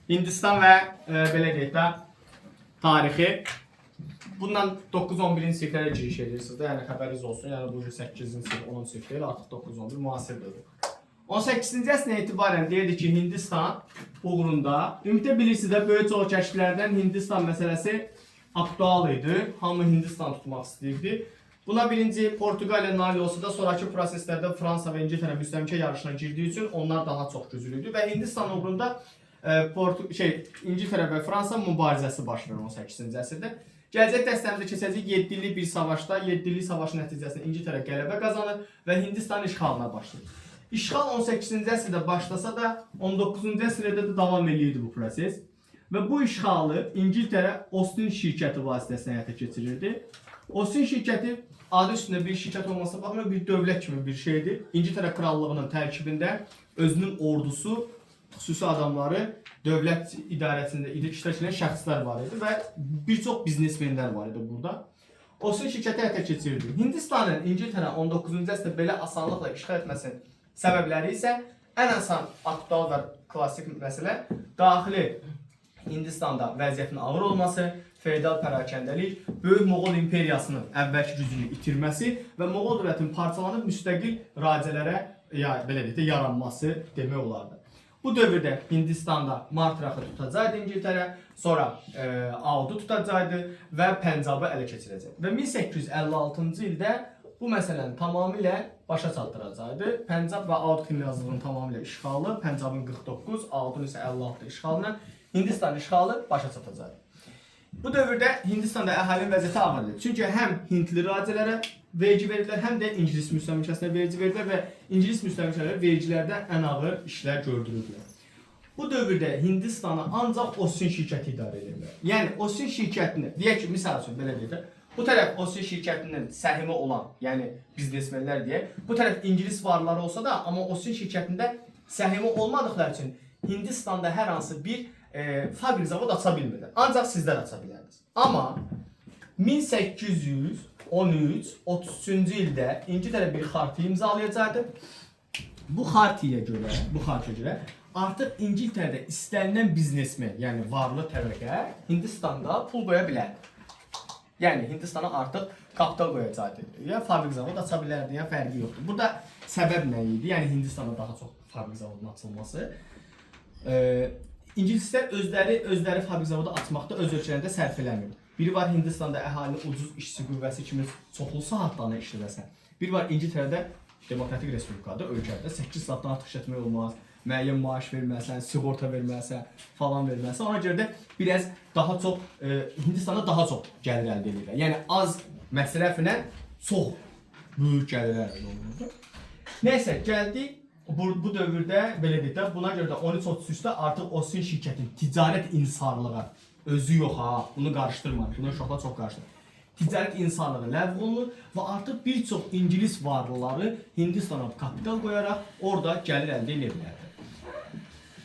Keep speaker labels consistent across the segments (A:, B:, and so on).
A: Hindistan və belə deyək də tarixi. Bundan 9-11-ci siniflərə giriş edirsiniz də, yəni xəbəriniz olsun. Yəni bu 8-ci sinif, 10-cu sinif deyil, artıq 9-11 müasir dövr. 18-ci əsrdən etibarən deyirdi ki, Hindistan uğrunda, ümumiyyətlə bilirsiniz də, böyük çox kəşflərdən Hindistan məsələsi aktual idi. Hamı Hindistan tutmaq istəyirdi. Buna birinci Portuqaliya nail olsa da, sonraki proseslərdə Fransa və İngiltərə müstəmləkə yarışına girdiyi üçün onlar daha çox güclü idi və Hindistan uğrunda İngiltərə və Fransa mübarizəsi baş verir 18-ci əsrdə. Gələcək dəstəmizdə keçəcək 7 illik bir savaşda, 7 illik savaşın nəticəsində İngiltərə qələbə qazanır və Hindistan işğalına başlayır. İşğal 18-ci əsrdə başlasa da 19-cu əsrdə də davam edirdi bu proses. Və bu işğalı İngiltərə Austin şirkəti vasitəsilə həyata keçirirdi. Austin şirkəti adı üstündə bir şirkət olmasına baxmayaraq bir dövlət kimi bir şeydir. İngiltərə krallığının tərkibində özünün ordusu, xüsusi adamları, dövlət idarəsində iştirak edən şəxslər var idi və bir çox biznesmenlər var idi burada. Austin şirkəti həyata keçirirdi. Hindistanın İngiltərə 19-cu əsrdə belə asanlıqla işğal etməsinin səbəbləri isə ən asan, aktual və klassik məsələ daxili Hindistanda vəziyyətin ağır olması, feodal pərakəndəlik, Böyük Moğol imperiyasının əvvəlki gücünü itirməsi və Moğol dövlətinin parçalanıb müstəqil racələrə yaranması demək olardı. Bu dövrdə Hindistanda Martraxı tutacaqdı İngiltərə, sonra Audu tutacaqdı və Pəncabı ələ keçirəcək. Və 1856-cı ildə bu məsələni tamamilə başa çatdıracaqdı. Pəncab və Aud ximyazlığının tamamilə işğalı, Pəncabın 49, Audun isə 56 işğalına Hindistan işğalı başa çatacaqdı. Bu dövrdə Hindistanda əhalinin vəziyyəti ağırdır. Çünki həm Hintli racələrə vergi verirlər, həm də İngilis müstəmləkəsinə vergi verirlər və İngilis müstəmləkələri vergilərdə ən ağır işlər gördürürlər. Bu dövrdə Hindistanı ancaq Austin şirkəti idarə edirlər. Yəni Austin şirkətini, deyək ki, misal üçün belə deyək də, bu tərəf Austin şirkətinin səhimi olan, yəni biznesmenlər deyək, bu tərəf İngilis varları olsa da, amma Austin şirkətində səhimi olmadıqları üçün Hindistanda hər hansı bir fabrik zavod aça bilmirlər. Ancaq sizlər aça bilərsiniz. Amma 1813-33-cü ildə İngiltərə bir xartiyya imzalayacaqdı. Bu xartiyyaya görə artıq İngiltərədə istənilən biznesmen, yəni varlı təbəqə Hindistanda pul qoya bilərdi. Yəni Hindistana artıq kapital qoyacaqdı. Ya fabrik zavod aça bilərdi, ya fərqi yoxdur. Burada səbəb nə idi? Yəni Hindistanda daha çox fabrik zavodunun açılması. İngilislər özləri fabrik zavodu açmaqda öz ölkələrində sərf eləmir. Biri var Hindistanda əhalinin ucuz işçi qüvvəsi kimi çoxlu saatlarla işləsən. Biri var İngiltərədə demokratik respublikada ölkədə 8 saatdan artıq işlətmək olmaz. Müəyyən maaş verməsən, sığorta verməsən, falan verməsən. Ona görə də biraz daha çox Hindistanda daha çox gəlir əldə edirlər. Yəni az məsrəflə çox böyük gəlirlər əldə olunur. Nəysə, gəldik. Bu dövrdə belə deyək də, buna görə də 1333-də artıq Austin şirkətin ticarət insarlığı özü yox ha, bunu qarışdırmayın. Bunu uşaqlar çox qarışdırır. Ticarət insarlığı ləğv olunur və artıq bir çox İngilis varlıları Hindistana kapital qoyaraq orada gəlir əldə edə bilərdi.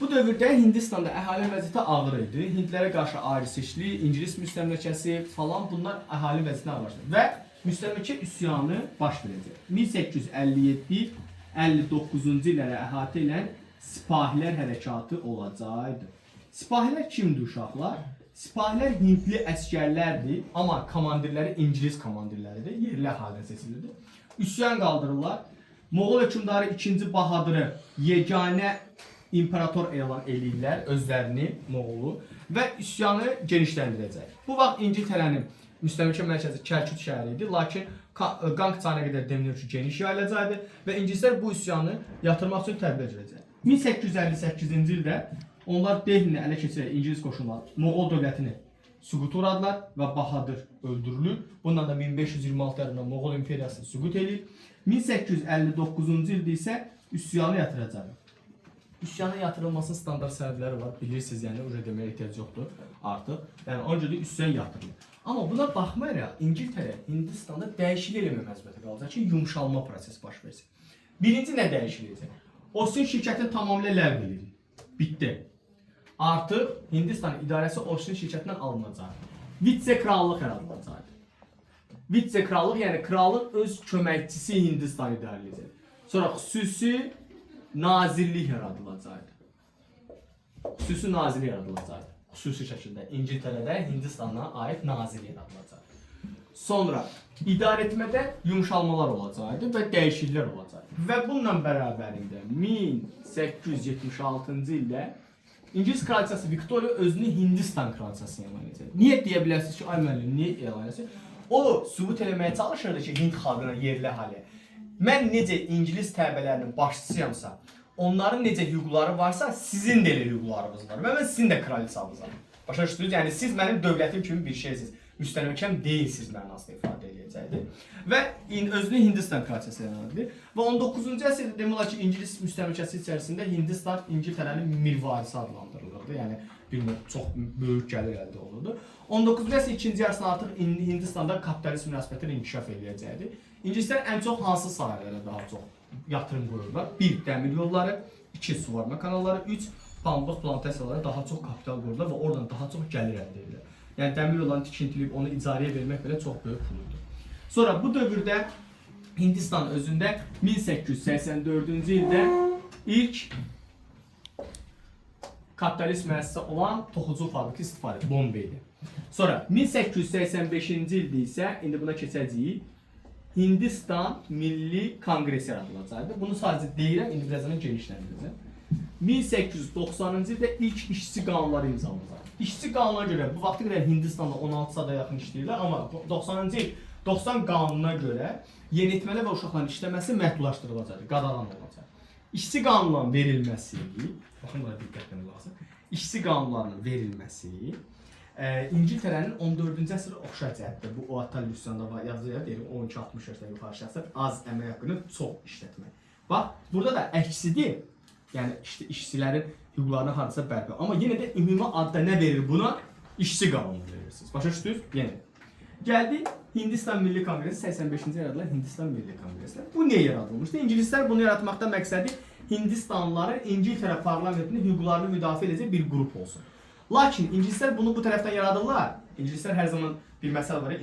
A: Bu dövrdə Hindistanda əhalinin vəziyyəti ağır idi. Hindlərə qarşı ayrı-seçkilik, İngilis müstəmləkəsi falan bunlar əhalinin vəziyyətini ağırlaşdırır və müstəmləkə üsyanı baş verəcək. 1857-59-cu illərə əhatə edən Sipahilər hərəkatı olacaqdı. Sipahilər kimdir uşaqlar? Sipahilər Hindli əskərlərdir, amma komandirləri İngilis komandirləridir, yerli əhalinin seçilirdi. Üsyan qaldırırlar. Moğol hökmdarı 2-ci Bahadırı yeganə imperator elan edirlər özlərini, Moğolu və üsyanı genişləndirəcək. Bu vaxt İngiltərənin müstəmləkə mərkəzi Kəlküt şəhəri idi, lakin Qanq çayına qədər Dəmirçi geniş yayılacaqdı və İngilislər bu üsyanı yatırmaq üçün tədbir edəcək. 1858-ci ildə onlar Dehlini ələ keçirərək İngilis qoşunları Moğol dövlətini süqut uğradılar və Bahadır öldürülür. Bundan da 1526 ilində Moğol imperiyası süqut edir. 1859-cu ildə isə üsyanı yatıracaq. Üsyanın yatırılmasının standart səbəbləri var. Bilirsiniz, yəni o deməyə ehtiyac yoxdur artıq. Yəni ona görə də üsyan yatırılır. Amma buna baxmayaraq İngiltərə Hindistanda dəyişiklik eləmə məcburiyyəti qalacaq ki, yumşalma prosesi baş versin. Birinci nə dəyişiləcək? Austin şirkətini tamamilə ləğv edilir. Bitdi. Artıq Hindistan idarəsi Austin şirkətindən alınacaq. Vitse-krallıq yaradılacaq. Vitse-krallıq, yəni kralın öz köməkçisi Hindistan idarə edəcək. Sonra xüsusi nazirlik yaradılacaq. xüsusi nazir yaradılacaq. Xüsusi şəkildə İngiltərədə Hindistan'a aid nazir yaradılacaq. Sonra idarəetmədə yumşalmalar olacaqdı və dəyişikliklər olacaq. Və bununla bərabərində 1876-cı ildə İngilis kraliçası Victoria özünü Hindistan kraliçası elan edəcək. Niyə deyə bilərsiniz ki, ay müəllim, niyə elan edəcək? O sübut eləməyə çalışırdı ki, Hind xalqına yerli hali. Mən necə İngilis təbəələrinin başçısıyamsa, onların necə hüquqları varsa, sizin də elə hüquqlarınız var. Və mən sizin də kraliçanızam. Başa düşdünüz? Yəni siz mənim dövlətim kimi bir şeysiniz. Müstəmləkəm deyilsiz mənasını ifadə edəcəkdir. Və özünü Hindistan kraliçası elan edir. Və 19-cu əsrdə demək olar ki, İngilis müstəmləkəsi içərisində Hindistan İngiltərənin mirvarisi adlandırılırdı. Yəni bir çox böyük gəlir əldə olurdu. 19-cu əsrin ikinci yarısında artıq Hindistanda kapitalist münasibətlər inkişaf edəcəkdir. İngilislər ən çox hansı sahələrə daha çox yatırım qoyurlar? 1. Dəmir yolları, 2. Suvarma kanalları, 3. Pambıq plantasiyalara daha çox kapital qoyurlar və oradan daha çox gəlir əldə edirlər. Yəni dəmir yollarını tikintilib onu icarəyə vermək belə çox böyük puldur. Sonra bu dövrdə Hindistan özündə 1884-cü ildə ilk kapitalist müəssisə olan toxucu fabriki istifadə edir, Bombeydə. Sonra 1885-ci ildə isə indi buna keçəcəyik. Hindistan Milli Konqresi yaradılacaqdı. Bunu sadəcə deyirəm, indi birazdan genişləndirəcəm. 1890-cı ildə ilk işçi qanunları imzalanacaq. İşçi qanununa görə bu vaxta qədər Hindistanda 16 saata yaxın işləyirlər, amma 90-cı il 90 qanununa görə yeniyetməli və uşaqların işləməsi məhdudlaşdırılacaq, qadağan olacaq. İşçi qanunlarının verilməsi, baxın buna diqqətlə lazım. İşçi qanunlarının verilməsi İngiltərənin 14-cü əsrə oxşar cəhətdir. Bu Oatal Lüsyanda yazılır, deyir 12-60 yaşdan yuxarı şəxslər az əmək haqqını çox işlətmək. Bax, burada da əksidir. Yəni işçilərin hüquqlarını hardasa bərpa. Amma yenə də ümumi adda nə verir buna? İşçi qanunu verirsiniz. Başa düşdünüz? Yenə. Gəldi Hindistan Milli Konqresi 85-ci yaradılan Hindistan Milli Konqresi. Bu niyə yaradılmışdı? İngilislər bunu yaratmaqda məqsədi Hindistanlıların İngiltərə parlamentinin hüquqlarını müdafiə edəcək bir qrup olsun. Lakin İngilislər bunu bu tərəfdən yaradırlar. İngilislər hər zaman bir məsələ var ya,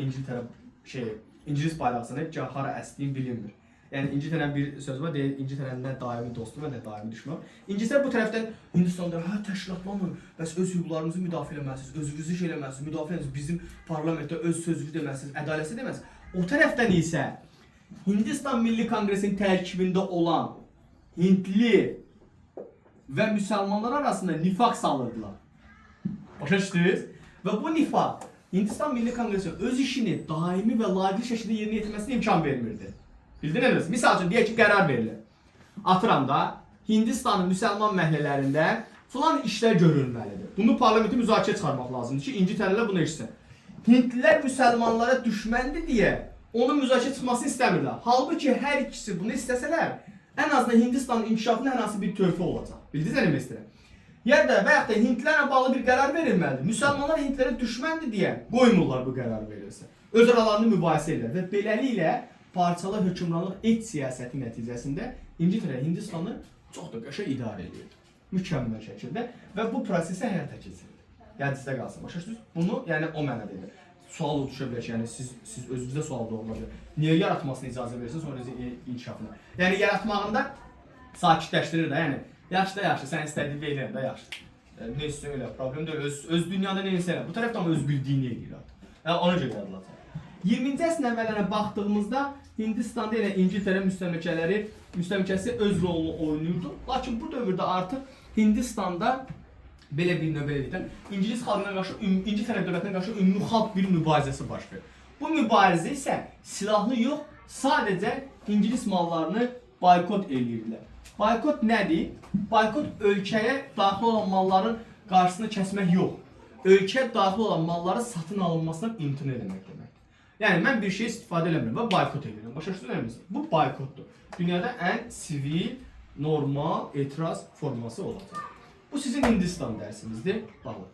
A: İngilis bayraqsını hara əsdiyin bilinmir. Yəni İngiltərənin bir söz var, deyir İngiltərənin nə daimi dostu və nə daimi düşman. İngilislər bu tərəfdən Hindistanda təşkilatlanın, bəs öz hüquqlarınızı müdafiə eləməsiniz, özünüzü eləməsiniz, müdafiə edirsiniz, bizim parlamentdə öz sözünüzü deməsiniz, ədalətli deməsiniz. O tərəfdən isə Hindistan Milli Konqresinin tərkibində olan Hindli və müsəlmanlar arasında nifaq salırdılar. Başa düşdünüz? Və bu nifaq Hindistan Milli Konqresi öz işini daimi və layiqli şəkildə yerinə yetirməsinə imkan vermirdi. Bildiniz? Misal üçün deyək ki, qərar verilir. Atıramda Hindistanın müsəlman məhəllələrində filan işlər görülməlidir. Bunu parlamenti müzakirə çıxarmaq lazımdır ki, İngiltərələr bunu eşitsin. Hindlilər müsəlmanlara düşməndir deyə onun müzakirə çıxmasını istəmirlər. Halbuki hər ikisi bunu istəsələr, ən azından Hindistanın inkişafına hər hansı bir töhfə olacaq. Bildiniz nə demək istəyirəm? Ya da və yaxud da Hindlilərlə bağlı bir qərar verilməlidir. Müsəlmanlar Hindlərə düşməndir deyə qoymurlar bu qərar verilsin. Öz aralarını mübahisə edirlər və beləliklə parçalı hökmranlıq et siyasəti nəticəsində İngiltərə Hindistanı çox da qəşəng idarə edirdi. Mükəmməl şəkildə və bu prosesi həyata keçirirdi. Yadınızda qalsın. Başa düşdünüz? Bunu yəni o mənada edir. Sual düşə bilər ki, yəni siz özünüzdə sual doğulacaq. Niyə yaratmasına icazə verirsiniz sonra inkişafına? Yəni yaratmağında sakitləşdirir də, yəni yaxşı da yaxşı, sən istədiyin verirəm də yaxşı. Nə istəyirsən elə, problem deyil, öz dünyada nə istəyirəm. Bu tərəfdən öz bildiyini eləyir artıq. Yəni ona görə yaradılacaq. 20-ci əsrin əvvəllərinə baxdığımızda Hindistanda elə İngiltərə müstəmləkəsi öz rolunu oynayırdı. Lakin bu dövrdə artıq Hindistanda belə bir növbəlikdə İngilis xalqına qarşı, İngiltərə dövlətinə qarşı ümumxalq bir mübarizəsi baş verir. Bu mübarizə isə silahlı yox, sadəcə İngilis mallarını boykot edirdilər. Boykot nədir? Boykot ölkəyə daxil olan malların qarşısını kəsmək yox. Ölkəyə daxil olan malların satın alınmasından imtina etmək demək. Yəni mən bir şey istifadə eləmirəm və boykot edirəm. Başa düşdünüz? Bu boykotdur. Dünyada ən sivil, normal etiraz forması olacaq. Bu sizin Hindistan dərsinizdir. Baxın.